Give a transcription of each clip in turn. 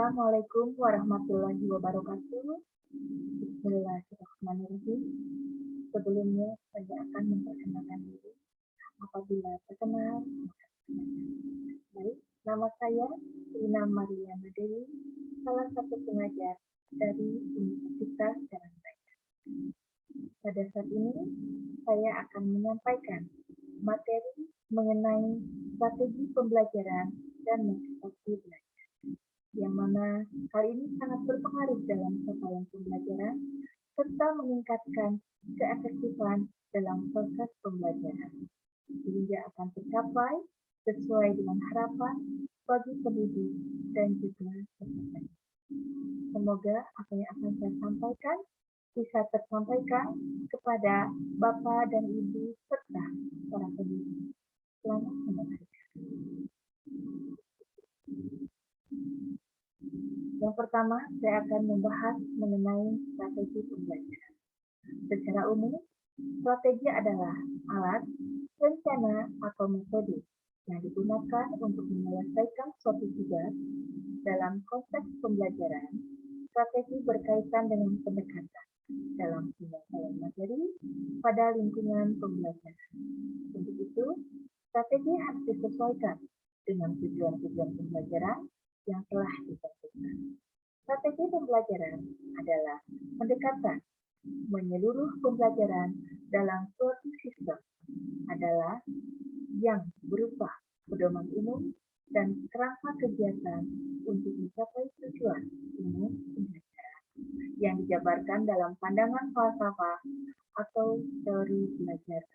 Assalamualaikum warahmatullahi wabarakatuh. Bismillahirrahmanirrahim. Sebelumnya saya akan memperkenalkan diri. Apabila terkenal, maka perkenalkan. Baik, nama saya Rina Maria Dewi, salah satu pengajar dari Universitas Jalan Raya. Pada saat ini, saya akan menyampaikan materi mengenai strategi pembelajaran dan motivasi belajar, yang mana hal ini sangat berpengaruh dalam capaian pembelajaran serta meningkatkan keefektifan dalam proses pembelajaran, sehingga akan tercapai sesuai dengan harapan bagi pendidik dan juga peserta. Semoga apa yang akan saya sampaikan bisa tersampaikan kepada Bapak dan Ibu serta para pendidik. Selamat mendengarkan. Yang pertama, saya akan membahas mengenai strategi pembelajaran. Secara umum, strategi adalah alat, rencana, atau metode yang digunakan untuk menyelesaikan suatu tugas. Dalam konteks pembelajaran, strategi berkaitan dengan pendekatan dalam penyelesaian materi pada lingkungan pembelajaran. Untuk itu, strategi harus disesuaikan dengan tujuan-tujuan pembelajaran yang telah ditentukan. Strategi pembelajaran adalah pendekatan menyeluruh pembelajaran dalam suatu sistem adalah yang berupa pedoman umum dan kerangka kegiatan untuk mencapai tujuan umum pembelajaran yang dijabarkan dalam pandangan falsafah atau teori belajar.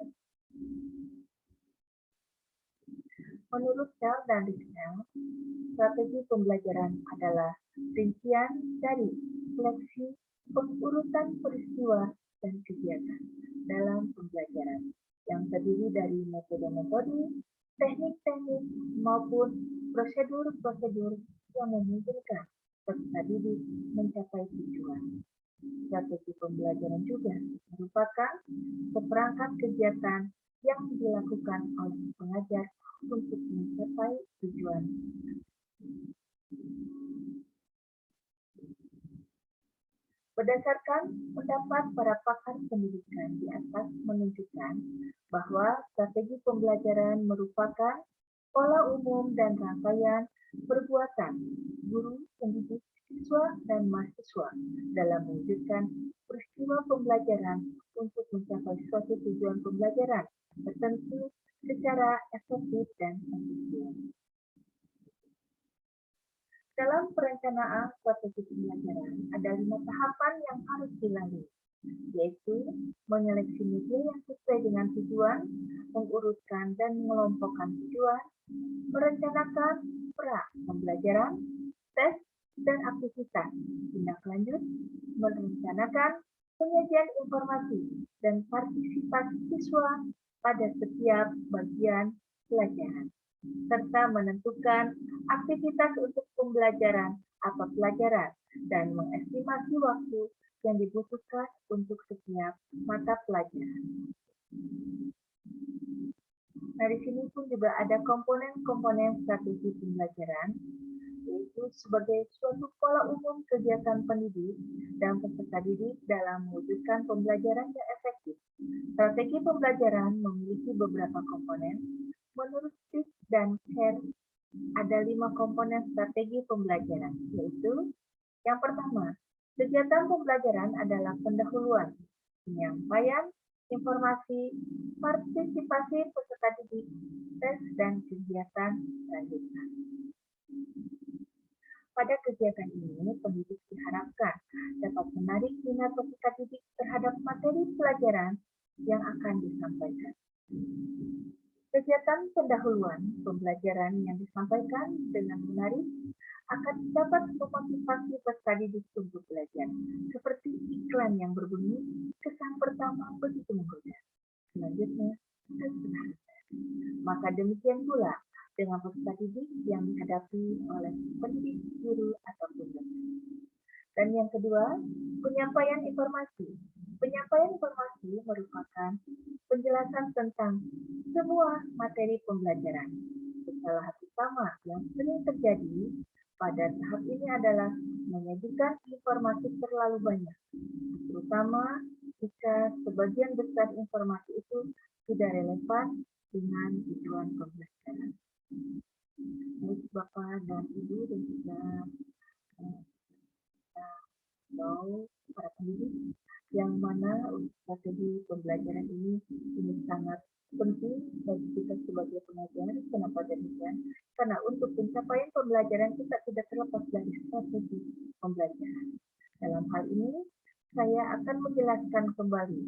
Menurut Shell dan Ritschl, strategi pembelajaran adalah rincian dari seleksi pengurutan peristiwa dan kegiatan dalam pembelajaran yang terdiri dari metode-metode, teknik-teknik, maupun prosedur-prosedur yang memungkinkan peserta didik mencapai tujuan. Strategi pembelajaran juga merupakan seperangkat kegiatan yang dilakukan oleh pengajar untuk mencapai tujuan. Berdasarkan pendapat para pakar pendidikan di atas menunjukkan bahwa strategi pembelajaran merupakan pola umum dan rangkaian perbuatan guru, pendidik, siswa, dan mahasiswa dalam mewujudkan peristiwa pembelajaran untuk mencapai suatu tujuan pembelajaran tertentu secara efektif dan efisien. Dalam perencanaan strategi pembelajaran, ada 5 tahapan yang harus dilalui, yaitu menyeleksi media yang sesuai dengan tujuan, mengurutkan dan mengelompokkan tujuan, merencanakan pra pembelajaran, tes dan aktivitas tindak lanjut, merencanakan penyajian informasi dan partisipasi siswa pada setiap bagian pelajaran, serta menentukan aktivitas untuk pembelajaran atau pelajaran dan mengestimasi waktu yang dibutuhkan untuk setiap mata pelajaran. Nah, di sini pun juga ada komponen-komponen strategi pembelajaran, yaitu sebagai suatu pola umum kegiatan pendidik dan peserta didik dalam mewujudkan pembelajaran yang efektif. Strategi pembelajaran memiliki beberapa komponen. Menurut Stick dan Kerr, ada 5 komponen strategi pembelajaran, yaitu yang pertama, kegiatan pembelajaran adalah pendahuluan, penyampaian informasi, partisipasi peserta didik, tes, dan kegiatan lanjutan. Pada kegiatan ini, pendidik diharapkan dapat menarik minat peserta didik terhadap materi pelajaran yang akan disampaikan. Kegiatan pendahuluan pembelajaran yang disampaikan dengan menarik akan dapat memotivasi peserta didik untuk belajar, seperti iklan yang berbunyi, kesan pertama begitu menggoda. Selanjutnya, kesenangan. Maka demikian pula dengan peserta didik yang dihadapi oleh pendidik, guru, ataupun dosen. Dan yang kedua, penyampaian informasi. Penyampaian informasi merupakan penjelasan tentang semua materi pembelajaran. Kesalahan utama yang sering terjadi pada tahap ini adalah menyajikan informasi terlalu banyak, terutama jika sebagian besar informasi itu tidak relevan dengan tujuan pembelajaran. Baik Bapak dan Ibu dan juga para pendidik, yang mana strategi pembelajaran ini sangat penting bagi kita sebagai pengajar. Kenapa demikian? Karena untuk pencapaian pembelajaran kita tidak terlepas dari strategi pembelajaran. Dalam hal ini, saya akan menjelaskan kembali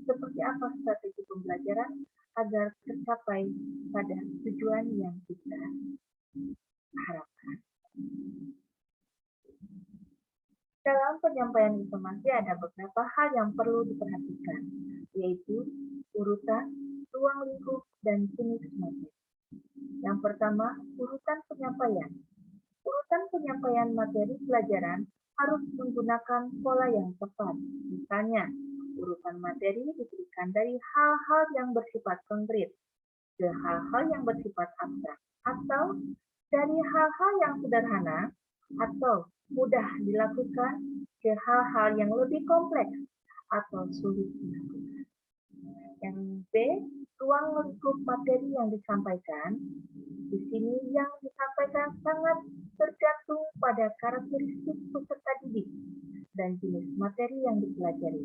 seperti apa strategi pembelajaran agar tercapai pada tujuan yang kita harapkan. Dalam penyampaian informasi ada beberapa hal yang perlu diperhatikan, yaitu urutan, ruang lingkup, dan jenis materi. Yang pertama, urutan penyampaian. Urutan penyampaian materi pelajaran harus menggunakan pola yang tepat. Misalnya, urutan materi diberikan dari hal-hal yang bersifat konkret ke hal-hal yang bersifat abstrak, atau dari hal-hal yang sederhana atau mudah dilakukan ke hal-hal yang lebih kompleks atau sulit dilakukan. Yang B, ruang lingkup materi yang disampaikan. Di sini yang disampaikan sangat tergantung pada karakteristik peserta didik dan jenis materi yang dipelajari.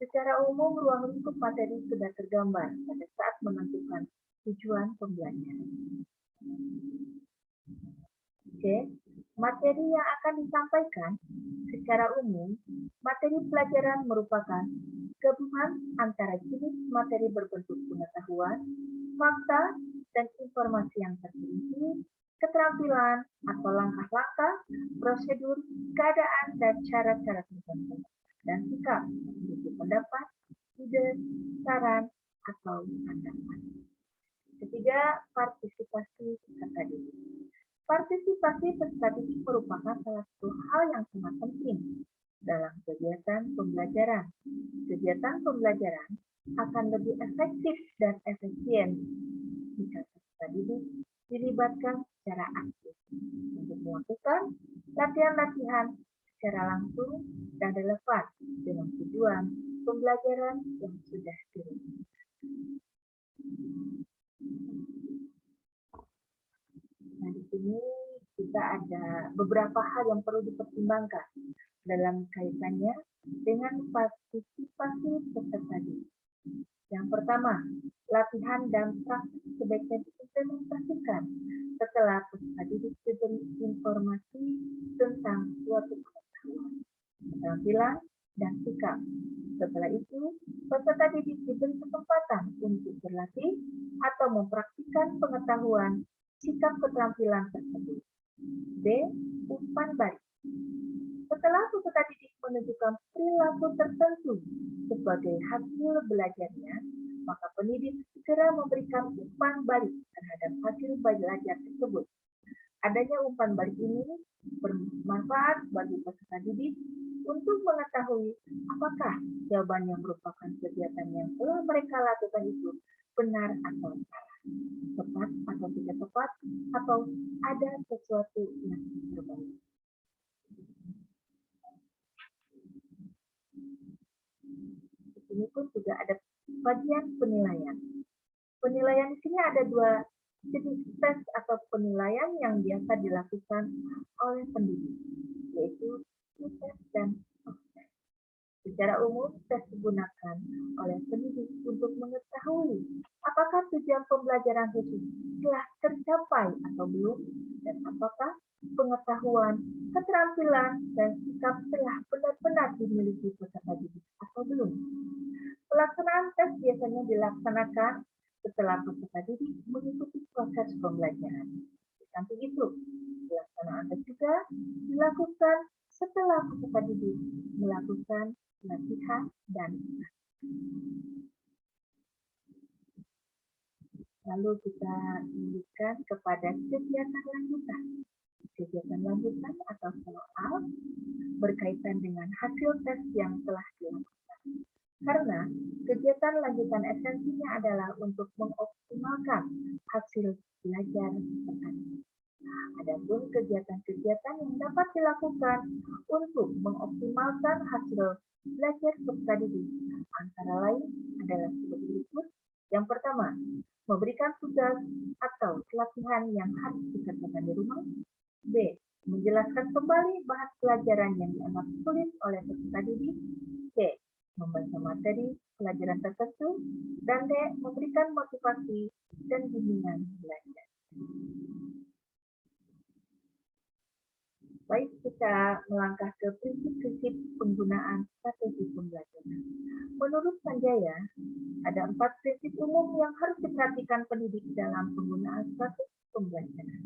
Secara umum, ruang lingkup materi sudah tergambar pada saat menentukan tujuan pembelajaran. Oke, materi yang akan disampaikan secara umum, materi pelajaran merupakan gabungan antara jenis materi berbentuk pengetahuan, fakta, dan informasi yang terperinci, keterampilan atau langkah-langkah, prosedur, keadaan, dan cara-cara tertentu, dan sikap, seperti pendapat, ide, saran, atau pandangan. Ketiga, partisipasi peserta didik. Partisipasi peserta didik merupakan salah satu hal yang sangat penting dalam kegiatan pembelajaran. Kegiatan pembelajaran akan lebih efektif dan efisien jika peserta didik dilibatkan secara aktif untuk melakukan latihan-latihan secara langsung dan relevan dengan tujuan pembelajaran yang sudah dirumuskan. Nah, di sini kita ada beberapa hal yang perlu dipertimbangkan dalam kaitannya dengan partisipasi peserta didik. Yang pertama, latihan dan praktik sebaiknya diimplementasikan setelah peserta didik diberi informasi tentang suatu pengetahuan, keterampilan, dan sikap. Setelah itu, peserta didik diberi kesempatan untuk berlatih atau mempraktikkan pengetahuan sikap keterampilan tersebut. B. Umpan balik. Setelah peserta didik menunjukkan perilaku tertentu sebagai hasil belajarnya, maka pendidik segera memberikan umpan balik terhadap hasil belajar tersebut. Adanya umpan balik ini bermanfaat bagi peserta didik untuk mengetahui apakah jawaban yang merupakan kegiatan yang telah mereka lakukan itu benar atau salah, tepat atau tidak tepat, atau ada sesuatu yang berbeda. Di sini pun juga ada bagian penilaian. Penilaian di sini ada dua jenis tes atau penilaian yang biasa dilakukan oleh pendidik, yaitu tes dan soft test. Secara umum, tes digunakan oleh pendidik untuk mengetahui apakah tujuan pembelajaran khusus telah tercapai atau belum, dan apakah pengetahuan, keterampilan, dan sikap telah benar-benar dimiliki peserta didik atau belum. Pelaksanaan tes biasanya dilaksanakan setelah peserta didik mengikuti proses pembelajaran. Di samping itu, pelaksanaan tes juga dilakukan setelah peserta didik melakukan latihan dan lalu kita lanjutkan kepada kegiatan lanjutan. Kegiatan lanjutan atau follow-up berkaitan dengan hasil tes yang telah dilakukan. Karena kegiatan lanjutan esensinya adalah untuk mengoptimalkan hasil belajar peserta didik. Adapun kegiatan-kegiatan yang dapat dilakukan untuk mengoptimalkan hasil belajar peserta didik antara lain adalah sebagai berikut. Yang pertama, memberikan tugas atau pelatihan yang harus dikerjakan di rumah. B. Menjelaskan kembali bahan pelajaran yang dianggap sulit oleh peserta didik. C. Membaca materi pelajaran tertentu. Dan D. Memberikan motivasi dan bimbingan belajar. Baik, kita melangkah ke prinsip-prinsip penggunaan strategi pembelajaran. Menurut Sanjaya, ada 4 prinsip umum yang harus diperhatikan pendidik dalam penggunaan strategi pembelajaran,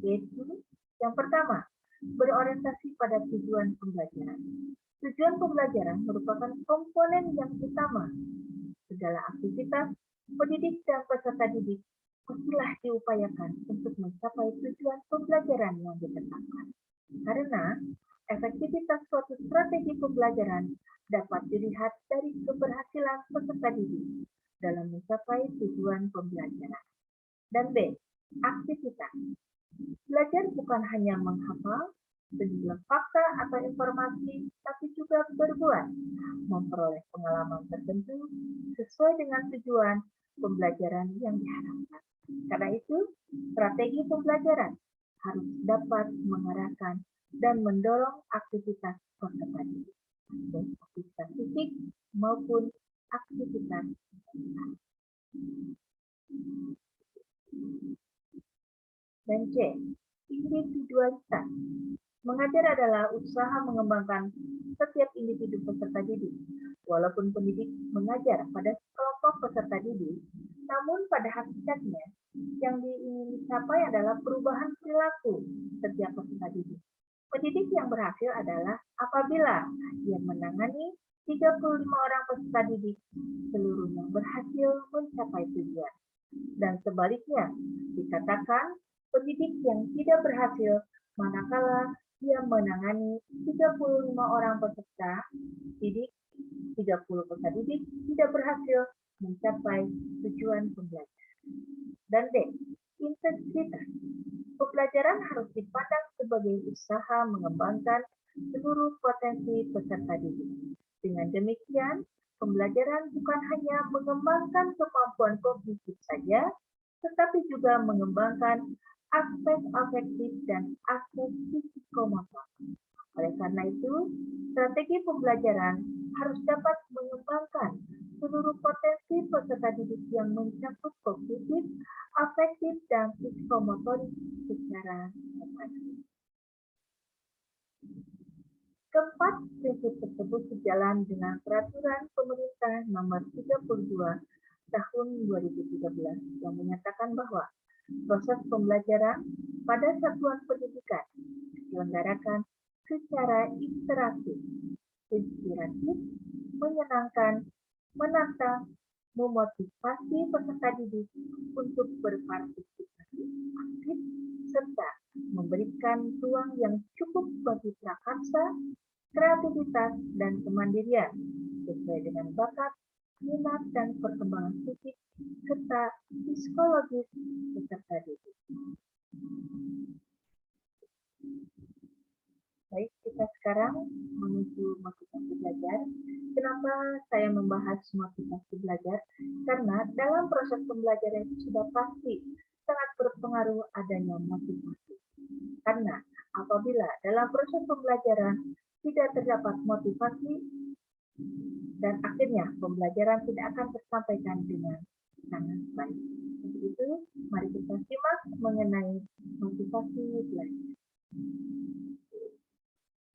yaitu yang pertama, berorientasi pada tujuan pembelajaran. Tujuan pembelajaran merupakan komponen yang utama. Segala aktivitas pendidik dan peserta didik pastilah diupayakan untuk mencapai tujuan pembelajaran yang ditetapkan. Karena efektivitas suatu strategi pembelajaran dapat dilihat dari keberhasilan peserta didik dalam mencapai tujuan pembelajaran. Dan B. Aktivitas. Belajar bukan hanya menghafal sejumlah fakta atau informasi, tapi juga berbuat, memperoleh pengalaman tertentu sesuai dengan tujuan pembelajaran yang diharapkan. Karena itu, strategi pembelajaran harus dapat mengarahkan dan mendorong aktivitas peserta didik, baik aktivitas fisik maupun aktivitas mental. Dan C. Individualitas. Mengajar adalah usaha mengembangkan setiap individu peserta didik. Walaupun pendidik mengajar pada kelompok peserta didik, namun pada hakikatnya yang diingin dicapai adalah perubahan perilaku setiap peserta didik. Pendidik yang berhasil adalah apabila ia menangani 35 orang peserta didik, seluruhnya berhasil mencapai tujuan. Dan sebaliknya, dikatakan pendidik yang tidak berhasil manakala ia menangani 35 orang peserta didik, 30 peserta didik tidak berhasil mencapai tujuan pembelajaran. Dan D. Integritas. Pembelajaran harus dipandang sebagai usaha mengembangkan seluruh potensi peserta didik. Dengan demikian, pembelajaran bukan hanya mengembangkan kemampuan kognitif saja, tetapi juga mengembangkan aspek afektif dan aspek psikomotor. Oleh karena itu, strategi pembelajaran harus dapat mengembangkan seluruh potensi peserta didik yang mencakup kognitif, afektif, dan psikomotorik secara otomatis. Keempat prinsip tersebut sejalan dengan peraturan pemerintah nomor 32 tahun 2013 yang menyatakan bahwa proses pembelajaran pada satuan pendidikan diselenggarakan secara interaktif, inspiratif, menyenangkan, menantang, memotivasi peserta didik untuk berpartisipasi aktif, serta memberikan ruang yang cukup bagi prakarsa, kreativitas, dan kemandirian sesuai dengan bakat, minat, dan perkembangan fisik serta psikologis peserta didik. Baik, kita sekarang menuju motivasi belajar. Kenapa saya membahas motivasi belajar? Karena dalam proses pembelajaran itu sudah pasti sangat berpengaruh adanya motivasi. Karena apabila dalam proses pembelajaran tidak terdapat motivasi, dan akhirnya pembelajaran tidak akan tersampaikan dengan sangat baik. Untuk itu, mari kita simak mengenai motivasi belajar.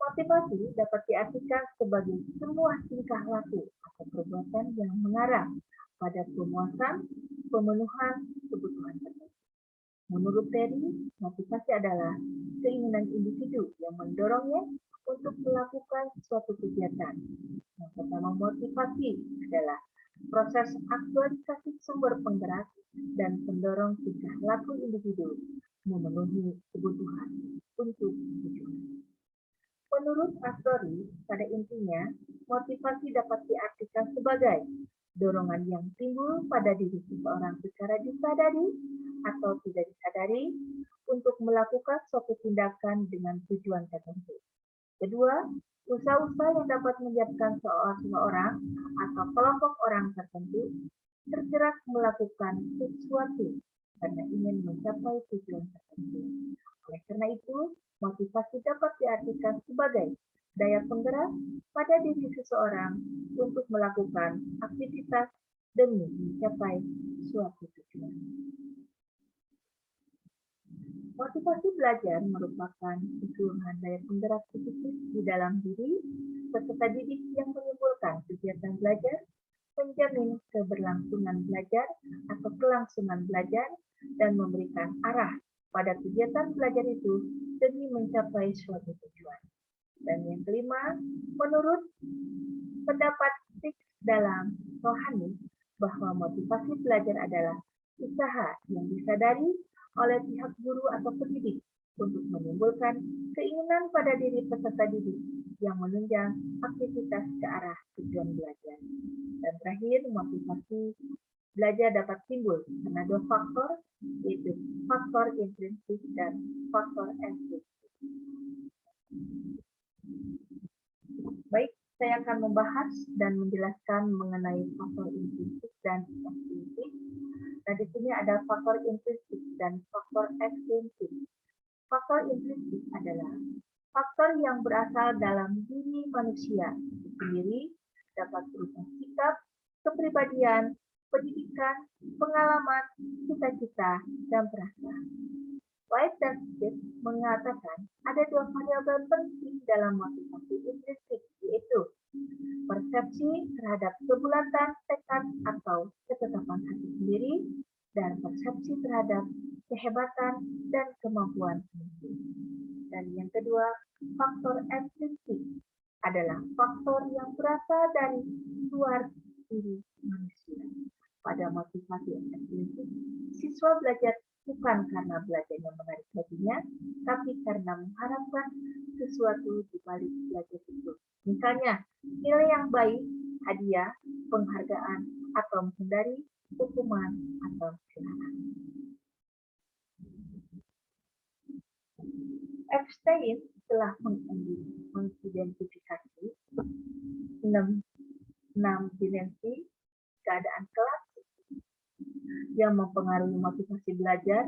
Motivasi dapat diartikan sebagai semua tingkah laku atau perbuatan yang mengarah pada pemuasan, pemenuhan kebutuhan tertentu. Menurut Terry, motivasi adalah keinginan individu yang mendorongnya untuk melakukan suatu kegiatan. Yang pertama, motivasi adalah proses aktualisasi sumber penggerak dan pendorong tingkah laku individu memenuhi kebutuhan untuk tujuan. Menurut Astori, pada intinya, motivasi dapat diartikan sebagai dorongan yang timbul pada diri seseorang secara disadari atau tidak disadari untuk melakukan suatu tindakan dengan tujuan tertentu. Kedua, usaha-usaha yang dapat menyiapkan seseorang atau kelompok orang tertentu tergerak melakukan sesuatu karena ingin mencapai tujuan tertentu. Oleh karena itu, motivasi dapat diartikan sebagai daya penggerak pada diri seseorang untuk melakukan aktivitas demi mencapai suatu tujuan. Motivasi belajar merupakan keseluruhan daya penggerak positif di dalam diri peserta didik yang menimbulkan kegiatan belajar, menjamin keberlangsungan belajar atau kelangsungan belajar, dan memberikan arah pada kegiatan belajar itu demi mencapai suatu tujuan. Dan yang kelima, menurut pendapat Six dalam rohani, bahwa motivasi belajar adalah usaha yang disadari oleh pihak guru atau pendidik untuk menimbulkan keinginan pada diri peserta didik yang menunjang aktivitas ke arah tujuan belajar. Dan terakhir, motivasi belajar dapat timbul karena dua faktor, yaitu faktor intrinsik dan faktor ekstrinsik. Baik, saya akan membahas dan menjelaskan mengenai faktor intrinsik dan ekstrinsik. Nah, di sini ada faktor intrinsik dan faktor ekstrinsik. Faktor intrinsik adalah faktor yang berasal dalam diri manusia sendiri, dapat berupa sikap, kepribadian, pendidikan, pengalaman, cita-cita, dan perasaan. White dan Smith mengatakan ada dua variabel penting dalam motivasi intrinsik, yaitu persepsi terhadap kebulatan tekad atau ketetapan hati sendiri, dan persepsi terhadap kehebatan dan kemampuan sendiri. Dan yang kedua, faktor ekstrinsik adalah faktor yang berasal dari luar diri manusia. Pada motivasi ekstrinsik, siswa belajar bukan karena belajarnya menarik baginya, tapi karena mengharapkan sesuatu di balik belajar itu. Misalnya, nilai yang baik, hadiah, penghargaan, atau menghindari hukuman atau silaan. Epstein telah mengidentifikasi 6 dimensi keadaan kelas yang mempengaruhi motivasi belajar,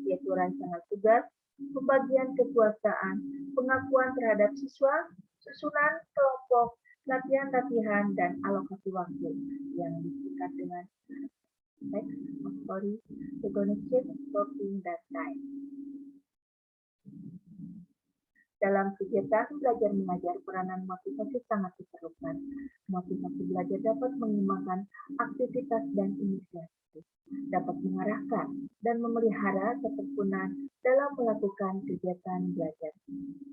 yaitu rancangan tugas, pembagian kekuasaan, pengakuan terhadap siswa, susunan kelompok, latihan-latihan, dan alokasi waktu yang disingkat dengan text, story, recognition, working, dan time. Dalam kegiatan belajar mengajar, peranan motivasi sangat diperlukan. Motivasi belajar dapat mengembangkan aktivitas dan inisiatif, dapat mengarahkan dan memelihara ketekunan dalam melakukan kegiatan belajar.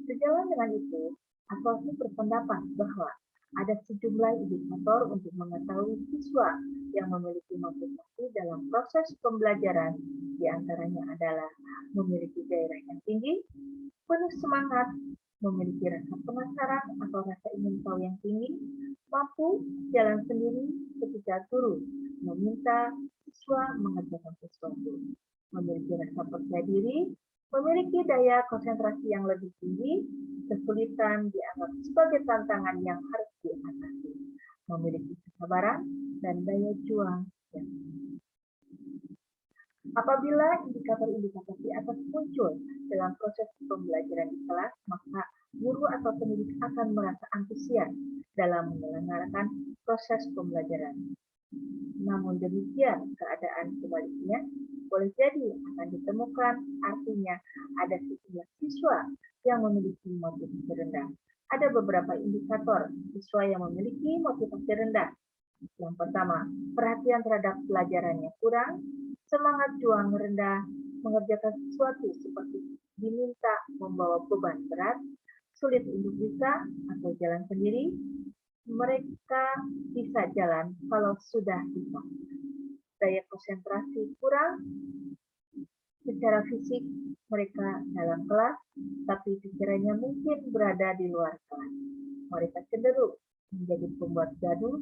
Sejalan dengan itu, Asosiasi berpendapat bahwa ada sejumlah indikator untuk mengetahui siswa yang memiliki motivasi dalam proses pembelajaran. Di antaranya adalah memiliki gairah yang tinggi, penuh semangat, memiliki rasa penasaran atau rasa ingin tahu yang tinggi, mampu jalan sendiri ketika turun, meminta siswa mengerjakan sesuatu, memiliki rasa percaya diri, memiliki daya konsentrasi yang lebih tinggi, kesulitan dianggap sebagai tantangan yang harus diatasi, memiliki kesabaran dan daya juang yang tinggi. Apabila indikator-indikator di atas muncul dalam proses pembelajaran di kelas, maka guru atau pendidik akan merasa antusias dalam menyelenggarakan proses pembelajaran. Namun demikian, keadaan sebaliknya boleh jadi akan ditemukan, artinya ada sejumlah siswa yang memiliki motivasi rendah. Ada beberapa indikator siswa yang memiliki motivasi rendah. Yang pertama, perhatian terhadap pelajarannya kurang, semangat juang rendah, mengerjakan sesuatu seperti diminta membawa beban berat, sulit untuk bisa atau jalan sendiri. Mereka bisa jalan kalau sudah bisa. Daya konsentrasi kurang, secara fisik mereka dalam kelas, tapi pikirannya mungkin berada di luar kelas. Mereka cenderung menjadi pembuat gaduh,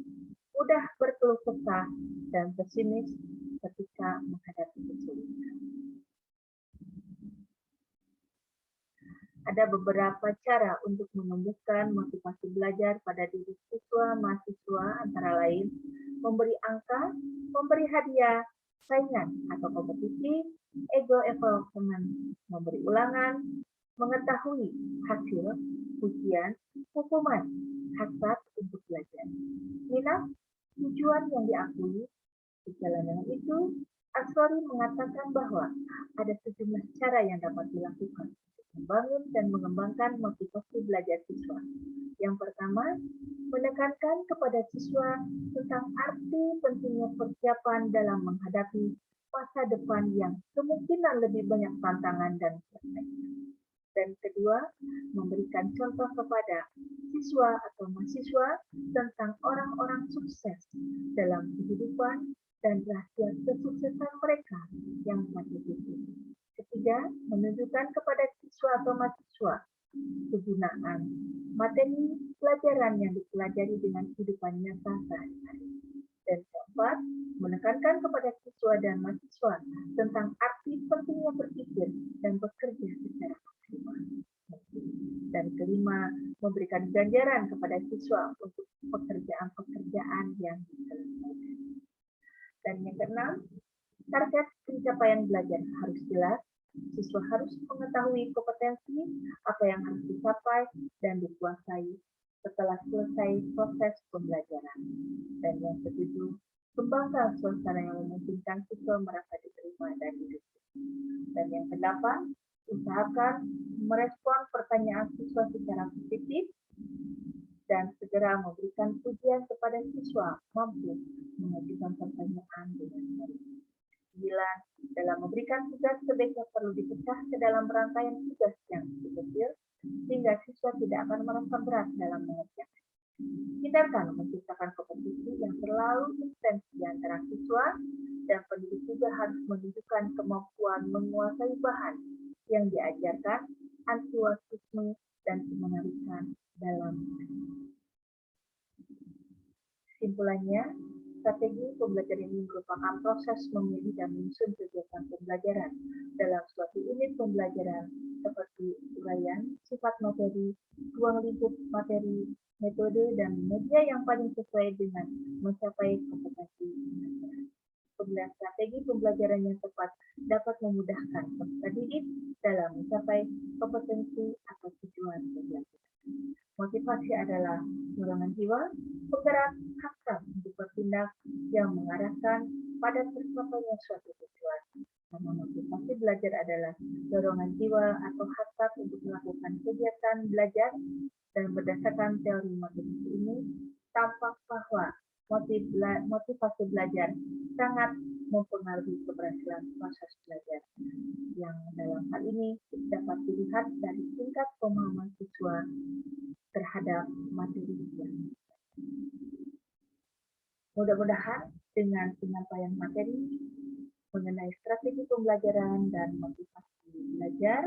mudah berkeluh kesah, dan pesimis ketika menghadapi kesulitan. Ada beberapa cara untuk menumbuhkan motivasi belajar pada diri siswa mahasiswa, antara lain memberi angka, memberi hadiah, saingan atau kompetisi, ego development, memberi ulangan, mengetahui hasil, ujian, hukuman, hasrat untuk belajar. Minat, tujuan yang diakui. Sejalan dengan itu, Aswari mengatakan bahwa ada sejumlah cara yang dapat dilakukan untuk membangun dan mengembangkan motivasi belajar siswa. Yang pertama, menekankan kepada siswa tentang arti pentingnya persiapan dalam menghadapi masa depan yang kemungkinan lebih banyak tantangan dan persaingan. Dan kedua, memberikan contoh kepada siswa atau mahasiswa tentang orang-orang sukses dalam kehidupan dan rahasia kesuksesan mereka yang patut ditiru. Ketiga, menunjukkan kepada siswa atau mahasiswa kegunaan materi pelajaran yang dipelajari dengan kehidupan nyata sehari-hari. Dan keempat, menekankan kepada siswa dan mahasiswa tentang arti pentingnya berpikir dan bekerja secara maksimal. Dan kelima, memberikan ganjaran kepada siswa untuk pekerjaan-pekerjaan yang diselesaikan. Dan yang keenam, target pencapaian belajar harus jelas. Siswa harus mengetahui kompetensi apa yang harus dicapai dan dikuasai setelah selesai proses pembelajaran. Dan yang ketujuh, kembangkan suasana yang memungkinkan siswa merasa diterima dan didukung. Dan yang kedelapan, usahakan merespon pertanyaan siswa secara positif dan segera memberikan pujian kepada siswa mampu mengajukan pertanyaan dengan baik. 9. Dalam memberikan tugas sebaiknya perlu dipecah ke dalam rangkaian tugas yang kecil sehingga siswa tidak akan merasa berat dalam mengerjakan. Hindarkan menciptakan kompetisi yang terlalu intens di antara siswa, dan pendidik juga harus menunjukkan kemampuan menguasai bahan yang diajarkan, antusiasme dan kemenarikan dalam. Kesimpulannya, strategi pembelajaran ini merupakan proses memilih dan menyusun kegiatan pembelajaran dalam suatu unit pembelajaran seperti uraian, sifat materi, ruang lingkup materi, metode, dan media yang paling sesuai dengan mencapai kompetensi pembelajaran. Pemilihan strategi pembelajaran yang tepat dapat memudahkan peserta didik dalam mencapai kompetensi atau tujuan pembelajaran. Motivasi adalah dorongan jiwa, penggerak hasrat untuk bertindak yang mengarahkan pada tercapainya suatu tujuan. Karena motivasi belajar adalah dorongan jiwa atau hasrat untuk melakukan kegiatan belajar, dan berdasarkan teori motivasi ini, tampak bahwa motivasi belajar sangat mempengaruhi keberhasilan proses belajar, yang dalam hal ini dapat dilihat dari tingkat pemahaman siswa terhadap materi yang mudah-mudahan dengan penyampaian materi mengenai strategi pembelajaran dan motivasi belajar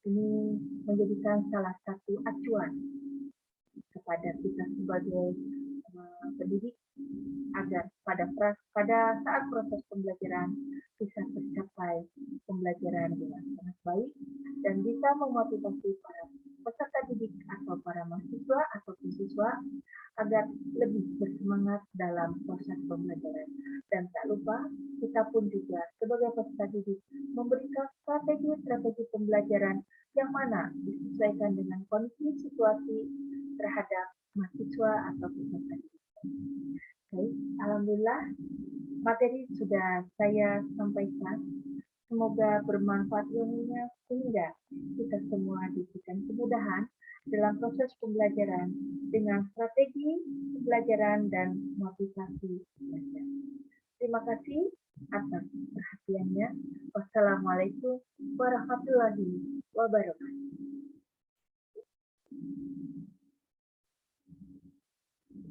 ini menjadikan salah satu acuan kepada kita sebagai pendidik agar pada saat proses pembelajaran bisa tercapai pembelajaran dengan sangat baik dan bisa memotivasi para peserta didik atau para mahasiswa atau siswa agar lebih bersemangat dalam proses pembelajaran. Dan tak lupa, kita pun juga sebagai peserta didik memberikan strategi-strategi pembelajaran yang mana disesuaikan dengan kondisi situasi terhadap mahasiswa atau peserta didik. Oke, alhamdulillah materi sudah saya sampaikan. Semoga bermanfaat ilmunya sehingga kita semua diberikan kemudahan dalam proses pembelajaran dengan strategi pembelajaran dan motivasi belajar. Terima kasih atas perhatiannya. Wassalamualaikum warahmatullahi wabarakatuh.